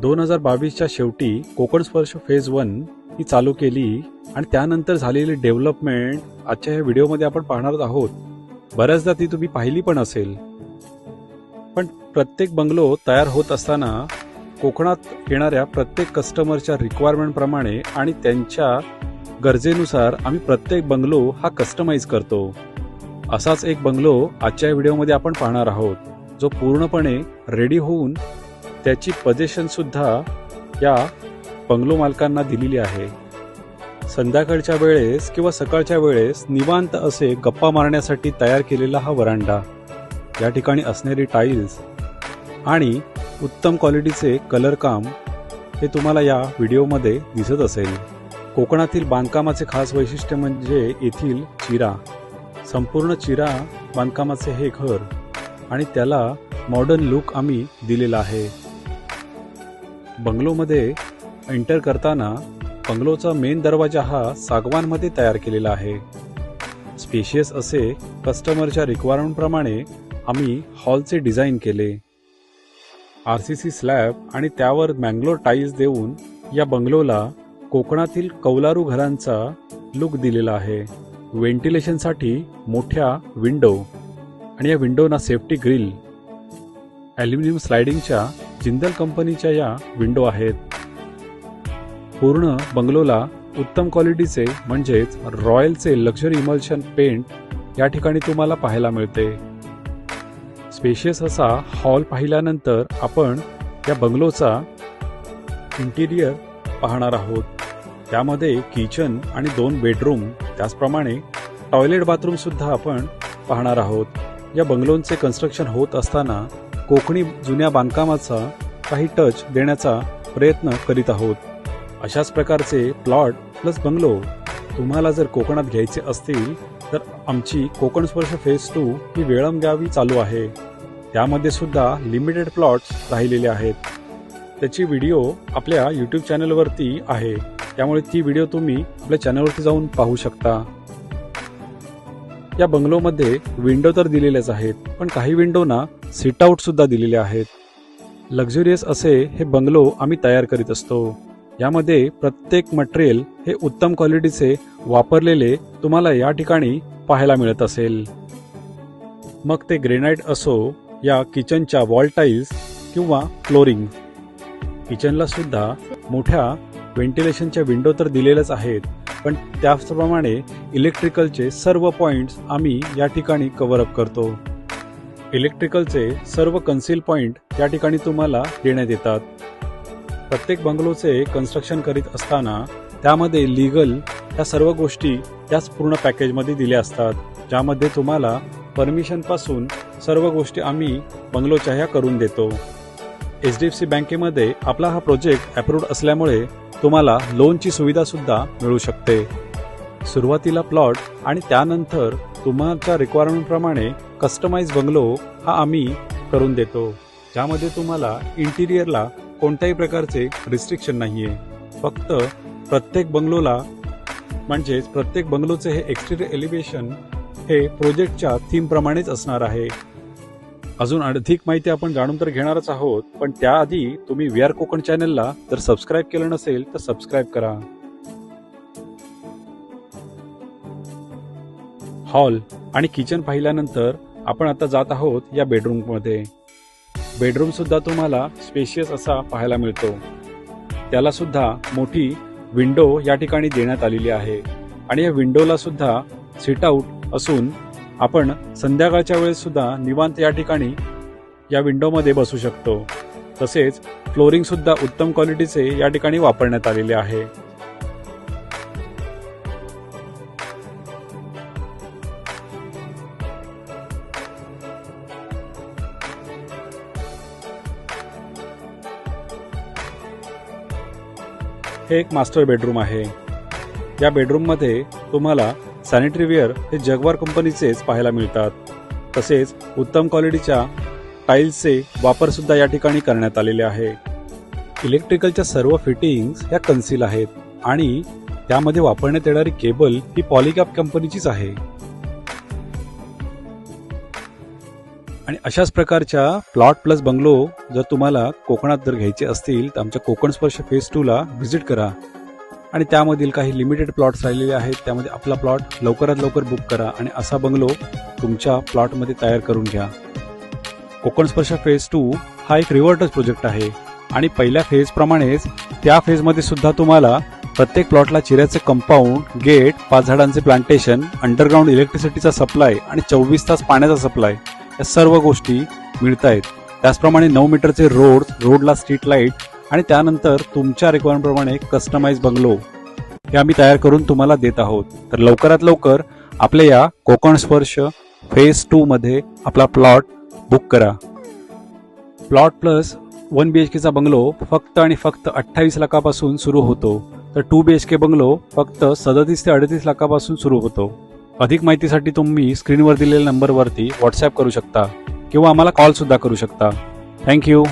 2022च्या शेवटी कोकण स्पर्श फेज 1 ही चालू केली आणि त्यानंतर झालेली डेव्हलपमेंट आजच्या या व्हिडिओमध्ये आपण पाहणार आहोत. बऱ्याचदा ती तुम्ही पाहिली पण असेल. पण प्रत्येक बंगलो तयार होत असताना कोकणात येणाऱ्या प्रत्येक कस्टमरच्या रिक्वायरमेंट प्रमाणे आणि त्यांच्या गरजेनुसार आम्ही प्रत्येक बंगलो हा कस्टमाइज करतो. असाच एक बंगलो आजच्या व्हिडिओमध्ये आपण पाहणार आहोत, जो पूर्णपणे रेडी होऊन त्याची पोझिशन सुद्धा या बंगलो मालकांना दिलेली आहे. संध्याकाळच्या वेळेस किंवा सकाळच्या वेळेस निवांत असे गप्पा मारण्यासाठी तयार केलेला हा वरांडा, या ठिकाणी असणारी टाईल्स आणि उत्तम क्वालिटीचे कलर काम हे तुम्हाला या व्हिडिओमध्ये दिसत असेल. कोकणातील बांधकामाचे खास वैशिष्ट्य म्हणजे येथील चिरा. संपूर्ण चिरा बांधकामाचे हे घर आणि त्याला मॉडर्न लुक आम्ही दिलेला आहे. बंगलोमध्ये एंटर करताना बंगलोचा मेन दरवाजा हा सागवानमध्ये तयार केलेला आहे. स्पेशियस असे कस्टमरच्या रिक्वायरमेंटप्रमाणे आम्ही हॉलचे डिझाईन केले. RCC स्लॅब आणि त्यावर मँगलोर टाईल्स देऊन या बंगलोला कोकणातील कौलारू घरांचा लुक दिलेला आहे. व्हेंटिलेशनसाठी मोठ्या विंडो आणि या विंडोना सेफ्टी ग्रिल ॲल्युमिनियम स्लायडिंगच्या जिंदल कंपनीच्या या विंडो आहेत. पूर्ण बंगलोला उत्तम क्वालिटीचे म्हणजेच रॉयलचे लक्झरी इमल्शन पेंट या ठिकाणी तुम्हाला पाहायला मिळते. स्पेशियस असा हॉल पाहिल्यानंतर आपण या बंगलोचा इंटिरियर पाहणार आहोत. त्यामध्ये किचन आणि 2 बेडरूम, त्याचप्रमाणे टॉयलेट बाथरूम सुद्धा आपण पाहणार आहोत. या बंगलोंचे कन्स्ट्रक्शन होत असताना कोकणी जुन्या बांधकामाचा काही टच देण्याचा प्रयत्न करीत आहोत. अशाच प्रकारचे प्लॉट प्लस बंगलो तुम्हाला जर कोकणात घ्यायचे असतील तर आमची कोकण स्पर्श फेज 2 ही वेळम गावी चालू आहे. त्यामध्ये सुद्धा लिमिटेड प्लॉट्स राहिलेले आहेत. त्याची व्हिडिओ आपल्या YouTube चॅनलवरती आहे, त्यामुळे ती व्हिडिओ तुम्ही आपल्या चॅनलवरती जाऊन पाहू शकता. या बंगलोमध्ये विंडो तर दिलेलेच आहेत, पण काही विंडोना सिट आउट सुद्धा दिलेले आहेत. लक्झरियस असे हे बंगलो आम्ही तयार करीत असतो. यामध्ये प्रत्येक मटेरियल हे उत्तम क्वालिटीचे वापरलेले तुम्हाला या ठिकाणी पाहायला मिळत असेल. मग ते ग्रेनाइट असो या किचनच्या वॉल टाईल्स किंवा फ्लोरिंग. किचनला सुद्धा मोठ्या व्हेंटिलेशनच्या विंडो तर दिलेल्याच आहेत, पण त्याचप्रमाणे इलेक्ट्रिकलचे सर्व पॉइंट्स आम्ही या ठिकाणी कव्हर अप करतो. इलेक्ट्रिकलचे सर्व कन्सील पॉइंट या ठिकाणी तुम्हाला देण्यात येतात. प्रत्येक बंगलोचे कन्स्ट्रक्शन करीत असताना त्यामध्ये लीगल या सर्व गोष्टी याच पूर्ण पॅकेजमध्ये दिल्या असतात, ज्यामध्ये तुम्हाला परमिशनपासून सर्व गोष्टी आम्ही बंगलोच्या ह्या करून देतो. HDFC बँकेमध्ये आपला हा प्रोजेक्ट अप्रूव्ड असल्यामुळे तुम्हाला लोनची सुविधा सुद्धा मिळू शकते. सुरुवातीला प्लॉट आणि त्यानंतर तुमच्या रिक्वायरमेंटप्रमाणे कस्टमाइज बंगलो हा आम्ही करून देतो, ज्यामध्ये तुम्हाला इंटिरियरला कोणत्याही प्रकारचे रिस्ट्रिक्शन नाहीये. फक्त प्रत्येक बंगलोला म्हणजेच प्रत्येक बंगलोचे हे एक्सटिरियर एलिव्हेशन हे प्रोजेक्टच्या थीम प्रमाणेच असणार आहे. अजून अधिक माहिती आपण जाणून तर घेणारच आहोत, पण त्याआधी तुम्ही VR कोकण चॅनलला जर सबस्क्राईब केलं नसेल तर सबस्क्राईब करा. हॉल आणि किचन पाहिल्यानंतर आपण आता जात आहोत या बेडरूममध्ये. बेडरूम सुद्धा तुम्हाला स्पेशियस असा पाहायला मिळतो. त्याला सुद्धा मोठी विंडो या ठिकाणी देण्यात आलेली आहे आणि या विंडोला सुद्धा सिट आउट असून आपण संध्याकाळच्या वेळेस सुद्धा निवांत या ठिकाणी या विंडोमध्ये बसू शकतो. तसेच फ्लोरिंग सुद्धा उत्तम क्वालिटीचे या ठिकाणी वापरण्यात आलेले आहे. हे एक मास्टर बेडरूम आहे. या बेडरूममध्ये तुम्हाला सॅनिटरी वेअर हे जगवार कंपनीचेच पाहायला मिळतात. तसेच उत्तम क्वालिटीच्या टाईल्सचे वापर सुद्धा या ठिकाणी करण्यात आलेले आहे. इलेक्ट्रिकलच्या सर्व फिटिंग्स ह्या कन्सील आहेत आणि त्यामध्ये वापरण्यात येणारी केबल ही पॉलीकॅप कंपनीचीच आहे. आणि अशाच प्रकारच्या प्लॉट प्लस बंगलो जर तुम्हाला कोकणात जर घ्यायचे असतील तर आमच्या कोकण स्पर्श फेज 2 ला व्हिजिट करा आणि त्यामधील काही लिमिटेड प्लॉट्स राहिलेले आहेत, त्यामध्ये आपला प्लॉट लवकरात लवकर बुक करा आणि असा बंगलो तुमच्या प्लॉटमध्ये तयार करून घ्या. कोकण स्पर्श फेज 2 हा एक रिव्हर्टच प्रोजेक्ट आहे आणि पहिल्या फेज प्रमाणेच त्या फेजमध्ये सुद्धा तुम्हाला प्रत्येक प्लॉटला चिऱ्याचे कंपाऊंड, गेट, 5 झाडांचे प्लांटेशन, अंडरग्राऊंड इलेक्ट्रिसिटीचा सप्लाय आणि 24 तास पाण्याचा सप्लाय या सर्व गोष्टी मिळत आहेत. त्याचप्रमाणे 9 मीटरचे रोडला स्ट्रीट लाईट आणि त्यानंतर तुमच्या रिक्वायरमेंटप्रमाणे कस्टमाइज बंगलो हे आम्ही तयार करून तुम्हाला देत आहोत. तर लवकरात लवकर आपल्या या कोकण स्पर्श फेज 2 मध्ये आपला प्लॉट बुक करा. प्लॉट प्लस 1 BHK चा बंगलो फक्त आणि फक्त 28 लाखापासून सुरू होतो, तर 2 BHK बंगलो फक्त 37 ते 38 लाखापासून सुरू होतो. अधिक माहितीसाठी तुम्ही स्क्रीनवर दिलेल्या नंबरवरती व्हॉट्सअप करू शकता किंवा आम्हाला कॉल सुद्धा करू शकता. थँक्यू.